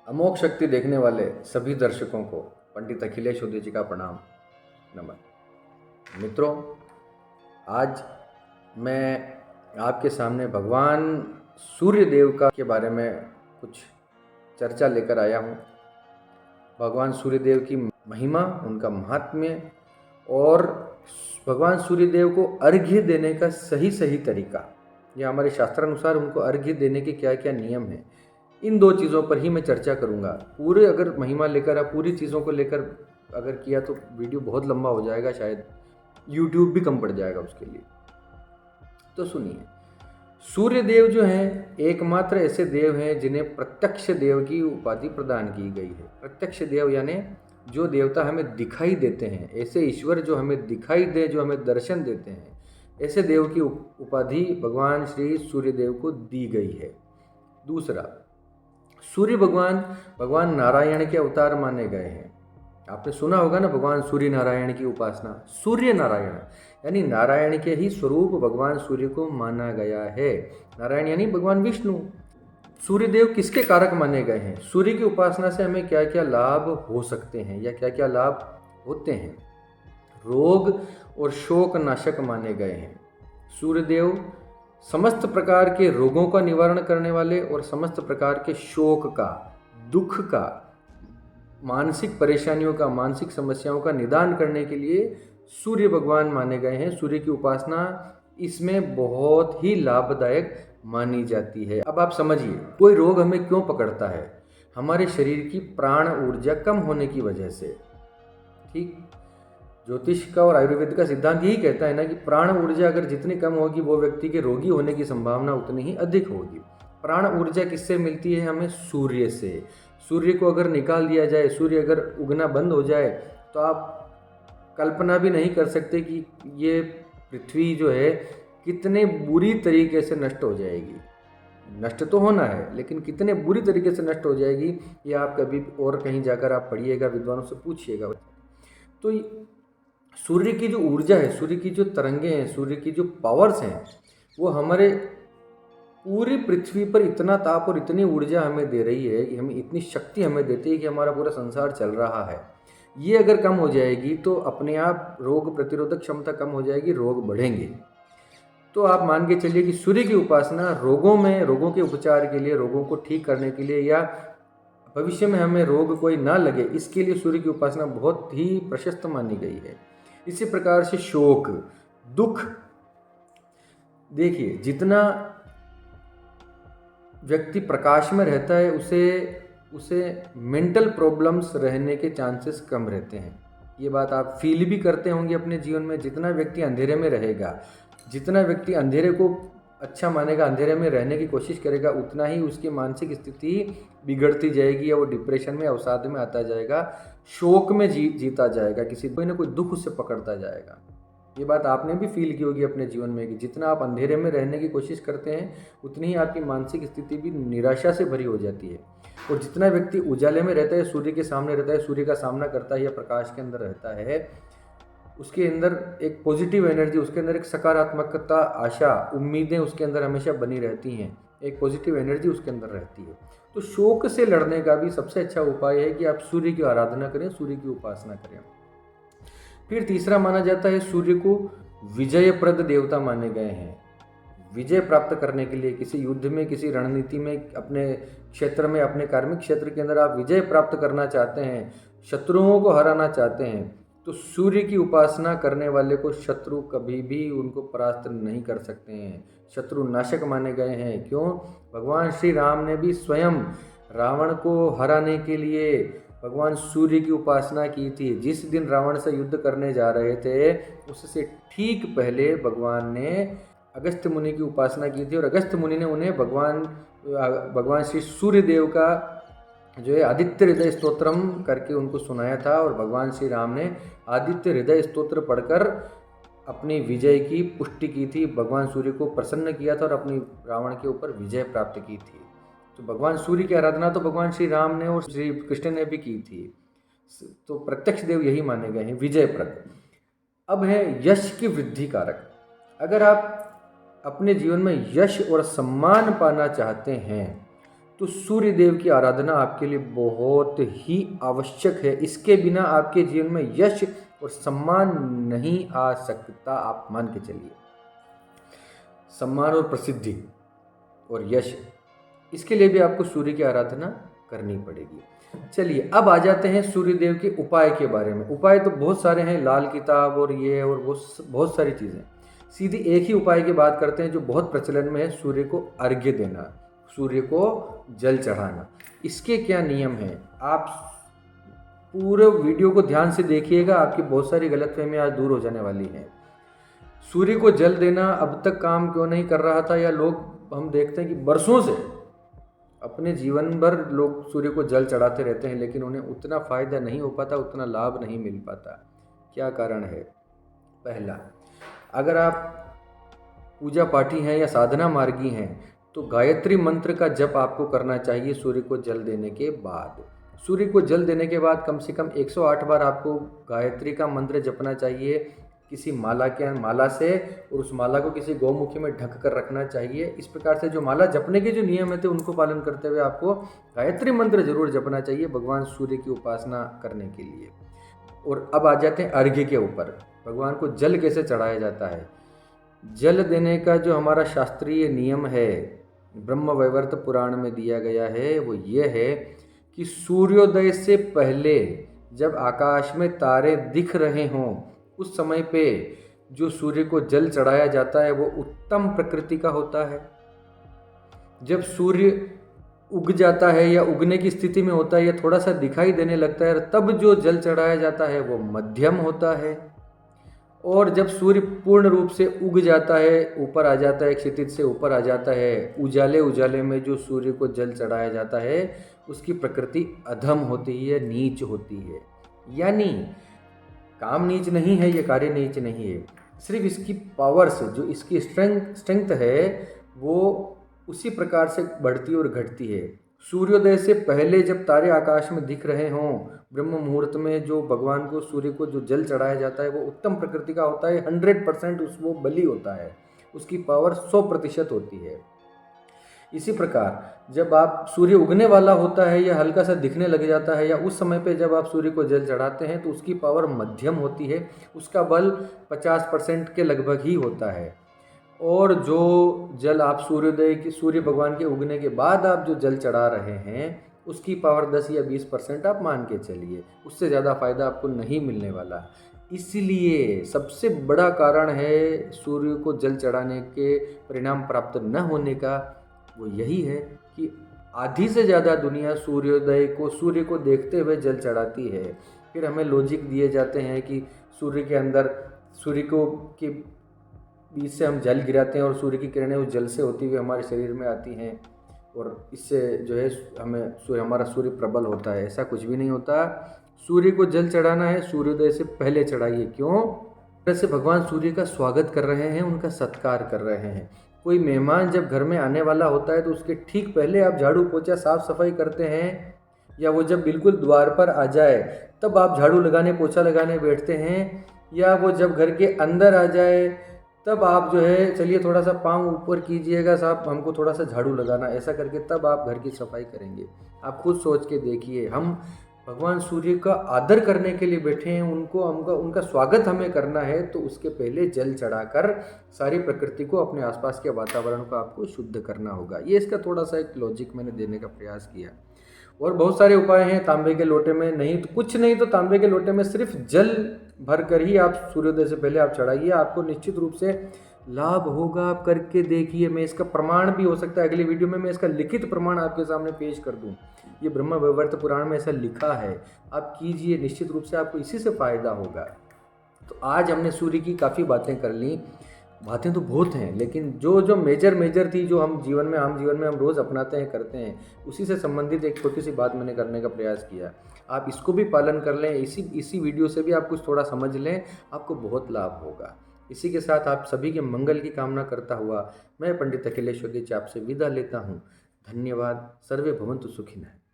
अमोघ शक्ति देखने वाले सभी दर्शकों को पंडित अखिलेश उदय जी का प्रणाम। नमन मित्रों, आज मैं आपके सामने भगवान सूर्य देव का के बारे में कुछ चर्चा लेकर आया हूँ। भगवान सूर्य देव की महिमा, उनका महात्म्य और भगवान सूर्य देव को अर्घ्य देने का सही तरीका, या हमारे शास्त्रानुसार उनको अर्घ्य देने के क्या क्या नियम हैं, इन दो चीज़ों पर ही मैं चर्चा करूंगा। पूरे अगर महिमा लेकर पूरी चीज़ों को लेकर अगर किया तो वीडियो बहुत लंबा हो जाएगा, शायद YouTube भी कम पड़ जाएगा उसके लिए। तो सुनिए, सूर्य देव जो हैं एकमात्र ऐसे देव हैं जिन्हें प्रत्यक्ष देव की उपाधि प्रदान की गई है। प्रत्यक्ष देव यानी जो देवता हमें दिखाई देते हैं, ऐसे ईश्वर जो हमें दिखाई दे, जो हमें दर्शन देते हैं, ऐसे देव की उपाधि भगवान श्री सूर्य देव को दी गई है। दूसरा, सूर्य भगवान नारायण के अवतार माने गए हैं। आपने सुना होगा ना, भगवान सूर्य नारायण की उपासना। सूर्य नारायण यानी नारायण के ही स्वरूप भगवान सूर्य को माना गया है। नारायण यानी भगवान विष्णु। सूर्य देव किसके कारक माने गए हैं? सूर्य की उपासना से हमें क्या क्या लाभ हो सकते हैं या क्या क्या लाभ होते हैं? रोग और शोक नाशक माने गए हैं। सूर्य देव समस्त प्रकार के रोगों का निवारण करने वाले और समस्त प्रकार के शोक का, दुख का, मानसिक परेशानियों का, मानसिक समस्याओं का निदान करने के लिए सूर्य भगवान माने गए हैं। सूर्य की उपासना इसमें बहुत ही लाभदायक मानी जाती है। अब आप समझिए, कोई रोग हमें क्यों पकड़ता है? हमारे शरीर की प्राण ऊर्जा कम होने की वजह से। ठीक, ज्योतिष का और आयुर्वेद का सिद्धांत यही कहता है ना कि प्राण ऊर्जा अगर जितनी कम होगी, वो व्यक्ति के रोगी होने की संभावना उतनी ही अधिक होगी। प्राण ऊर्जा किससे मिलती है? हमें सूर्य से। सूर्य को अगर निकाल दिया जाए, सूर्य अगर उगना बंद हो जाए, तो आप कल्पना भी नहीं कर सकते कि ये पृथ्वी जो है कितने बुरी तरीके से नष्ट हो जाएगी। नष्ट तो होना है, लेकिन कितने बुरी तरीके से नष्ट हो जाएगी, ये आप कभी और कहीं जाकर आप पढ़िएगा, विद्वानों से पूछिएगा। तो सूर्य की जो ऊर्जा है, सूर्य की जो तरंगे हैं, सूर्य की जो पावर्स हैं, वो हमारे पूरी पृथ्वी पर इतना ताप और इतनी ऊर्जा हमें दे रही है कि हमें इतनी शक्ति हमें देती है कि हमारा पूरा संसार चल रहा है। ये अगर कम हो जाएगी तो अपने आप रोग प्रतिरोधक क्षमता कम हो जाएगी, रोग बढ़ेंगे। तो आप मान के चलिए कि सूर्य की उपासना रोगों के उपचार के लिए, रोगों को ठीक करने के लिए, या भविष्य में हमें रोग कोई ना लगे, इसके लिए सूर्य की उपासना बहुत ही प्रशस्त मानी गई है। इसी प्रकार से शोक, दुख, देखिए जितना व्यक्ति प्रकाश में रहता है उसे मेंटल प्रॉब्लम्स रहने के चांसेस कम रहते हैं। ये बात आप फील भी करते होंगे अपने जीवन में। जितना व्यक्ति अंधेरे में रहेगा, जितना व्यक्ति अंधेरे को अच्छा मानेगा, अंधेरे में रहने की कोशिश करेगा, उतना ही उसकी मानसिक स्थिति बिगड़ती जाएगी या वो डिप्रेशन में, अवसाद में आता जाएगा, शोक में जीता जाएगा, कोई ना कोई दुख उससे पकड़ता जाएगा। ये बात आपने भी फील की होगी अपने जीवन में कि जितना आप अंधेरे में रहने की कोशिश करते हैं, उतनी ही आपकी मानसिक स्थिति भी निराशा से भरी हो जाती है। और जितना व्यक्ति उजाले में रहता है, सूर्य के सामने रहता है, सूर्य का सामना करता है या प्रकाश के अंदर रहता है, उसके अंदर एक पॉजिटिव एनर्जी, उसके अंदर एक सकारात्मकता, आशा, उम्मीदें उसके अंदर हमेशा बनी रहती हैं, एक पॉजिटिव एनर्जी उसके अंदर रहती है। तो शोक से लड़ने का भी सबसे अच्छा उपाय है कि आप सूर्य की आराधना करें, सूर्य की उपासना करें। फिर तीसरा माना जाता है, सूर्य को विजयप्रद देवता माने गए हैं। विजय प्राप्त करने के लिए किसी युद्ध में, किसी रणनीति में, अपने क्षेत्र में, अपने कार्मिक क्षेत्र के अंदर आप विजय प्राप्त करना चाहते हैं, शत्रुओं को हराना चाहते हैं, तो सूर्य की उपासना करने वाले को शत्रु कभी भी उनको परास्त नहीं कर सकते हैं। शत्रु नाशक माने गए हैं। क्यों? भगवान श्री राम ने भी स्वयं रावण को हराने के लिए भगवान सूर्य की उपासना की थी। जिस दिन रावण से युद्ध करने जा रहे थे, उससे ठीक पहले भगवान ने अगस्त्य मुनि की उपासना की थी, और अगस्त्य मुनि ने उन्हें भगवान श्री सूर्य देव का जो है आदित्य हृदय स्तोत्रम करके उनको सुनाया था, और भगवान श्री राम ने आदित्य हृदय स्तोत्र पढ़कर अपनी विजय की पुष्टि की थी, भगवान सूर्य को प्रसन्न किया था और अपनी रावण के ऊपर विजय प्राप्त की थी। तो भगवान सूर्य की आराधना तो भगवान श्री राम ने और श्री कृष्ण ने भी की थी। तो प्रत्यक्ष देव यही माने गए हैं, विजयप्रद। अब है यश की वृद्धि कारक। अगर आप अपने जीवन में यश और सम्मान पाना चाहते हैं तो सूर्य देव की आराधना आपके लिए बहुत ही आवश्यक है। इसके बिना आपके जीवन में यश और सम्मान नहीं आ सकता। आप मान के चलिए, सम्मान और प्रसिद्धि और यश, इसके लिए भी आपको सूर्य की आराधना करनी पड़ेगी। चलिए अब आ जाते हैं सूर्य देव के उपाय के बारे में। उपाय तो बहुत सारे हैं, लाल किताब और ये और बहुत सारी चीज़ें। सीधी एक ही उपाय की बात करते हैं जो बहुत प्रचलन में है, सूर्य को अर्घ्य देना, सूर्य को जल चढ़ाना। इसके क्या नियम हैं, आप पूरे वीडियो को ध्यान से देखिएगा, आपकी बहुत सारी गलतफहमियां आज दूर हो जाने वाली हैं। सूर्य को जल देना अब तक काम क्यों नहीं कर रहा था, या लोग हम देखते हैं कि बरसों से अपने जीवन भर लोग सूर्य को जल चढ़ाते रहते हैं, लेकिन उन्हें उतना फ़ायदा नहीं हो पाता, उतना लाभ नहीं मिल पाता। क्या कारण है? पहला, अगर आप पूजा पाठी हैं या साधना मार्गी हैं तो गायत्री मंत्र का जप आपको करना चाहिए सूर्य को जल देने के बाद। सूर्य को जल देने के बाद कम से कम 108 बार आपको गायत्री का मंत्र जपना चाहिए किसी माला से, और उस माला को किसी गौमुखी में ढक कर रखना चाहिए। इस प्रकार से जो माला जपने के जो नियम थे उनको पालन करते हुए आपको गायत्री मंत्र जरूर जपना चाहिए भगवान सूर्य की उपासना करने के लिए। और अब आ जाते हैं अर्घ्य के ऊपर। भगवान को जल कैसे चढ़ाया जाता है? जल देने का जो हमारा शास्त्रीय नियम है, ब्रह्म वैवर्त पुराण में दिया गया है, वो ये है कि सूर्योदय से पहले जब आकाश में तारे दिख रहे हों उस समय पे जो सूर्य को जल चढ़ाया जाता है वो उत्तम प्रकृति का होता है। जब सूर्य उग जाता है या उगने की स्थिति में होता है या थोड़ा सा दिखाई देने लगता है, तब जो जल चढ़ाया जाता है वो मध्यम होता है। और जब सूर्य पूर्ण रूप से उग जाता है, ऊपर आ जाता है, क्षितिज से ऊपर आ जाता है, उजाले उजाले में जो सूर्य को जल चढ़ाया जाता है उसकी प्रकृति अधम होती है, नीच होती है। यानी काम नीच नहीं है, ये कार्य नीच नहीं है, सिर्फ इसकी पावर्स, जो इसकी स्ट्रेंथ है वो उसी प्रकार से बढ़ती और घटती है। सूर्योदय से पहले जब तारे आकाश में दिख रहे हों, ब्रह्म मुहूर्त में जो भगवान को सूर्य को जो जल चढ़ाया जाता है वो उत्तम प्रकृति का होता है, 100% वो बलि होता है, उसकी पावर 100% होती है। इसी प्रकार जब आप सूर्य उगने वाला होता है या हल्का सा दिखने लग जाता है या उस समय पे जब आप सूर्य को जल चढ़ाते हैं तो उसकी पावर मध्यम होती है, उसका बल 50% के लगभग ही होता है। और जो जल आप सूर्य भगवान के उगने के बाद आप जो जल चढ़ा रहे हैं उसकी पावर 10 या 20% आप मान के चलिए, उससे ज़्यादा फायदा आपको नहीं मिलने वाला। इसलिए सबसे बड़ा कारण है सूर्य को जल चढ़ाने के परिणाम प्राप्त न होने का वो यही है कि आधी से ज़्यादा दुनिया सूर्य को देखते हुए जल चढ़ाती है। फिर हमें लॉजिक दिए जाते हैं कि सूर्य के बीच से हम जल गिराते हैं और सूर्य की किरणें उस जल से होती हुई हमारे शरीर में आती हैं और इससे जो है हमारा सूर्य प्रबल होता है। ऐसा कुछ भी नहीं होता। सूर्य को जल चढ़ाना है सूर्योदय से पहले चढ़ाइए। क्यों? जैसे भगवान सूर्य का स्वागत कर रहे हैं, उनका सत्कार कर रहे हैं। कोई मेहमान जब घर में आने वाला होता है तो उसके ठीक पहले आप झाड़ू पोछा साफ सफाई करते हैं, या वो जब बिल्कुल द्वार पर आ जाए तब आप झाड़ू लगाने पोछा लगाने बैठते हैं, या वो जब घर के अंदर आ जाए तब आप जो है चलिए थोड़ा सा पाँव ऊपर कीजिएगा साहब, हमको थोड़ा सा झाड़ू लगाना, ऐसा करके तब आप घर की सफाई करेंगे। आप खुद सोच के देखिए, हम भगवान सूर्य का आदर करने के लिए बैठे हैं, उनका स्वागत हमें करना है, तो उसके पहले जल चढ़ाकर सारी प्रकृति को, अपने आसपास के वातावरण को आपको शुद्ध करना होगा। ये इसका थोड़ा सा एक लॉजिक मैंने देने का प्रयास किया। और बहुत सारे उपाय हैं। तांबे के लोटे में नहीं तो कुछ नहीं तो तांबे के लोटे में सिर्फ जल भर कर ही आप सूर्योदय से पहले आप चढ़ाइए, आपको निश्चित रूप से लाभ होगा। आप करके देखिए, मैं इसका प्रमाण भी हो सकता है अगली वीडियो में मैं इसका लिखित प्रमाण आपके सामने पेश कर दूं। ये ब्रह्म वैवर्त पुराण में ऐसा लिखा है, आप कीजिए, निश्चित रूप से आपको इसी से फायदा होगा। तो आज हमने सूर्य की काफ़ी बातें कर ली। बातें तो बहुत हैं, लेकिन जो मेजर थी, जो हम आम जीवन में हम रोज़ अपनाते हैं, करते हैं, उसी से संबंधित एक छोटी सी बात मैंने करने का प्रयास किया। आप इसको भी पालन कर लें, इसी वीडियो से भी आप कुछ थोड़ा समझ लें, आपको बहुत लाभ होगा। इसी के साथ आप सभी के मंगल की कामना करता हुआ मैं पंडित अखिलेश योगेश आपसे विदा लेता हूँ। धन्यवाद। सर्वे भवन्तु सुखिनः।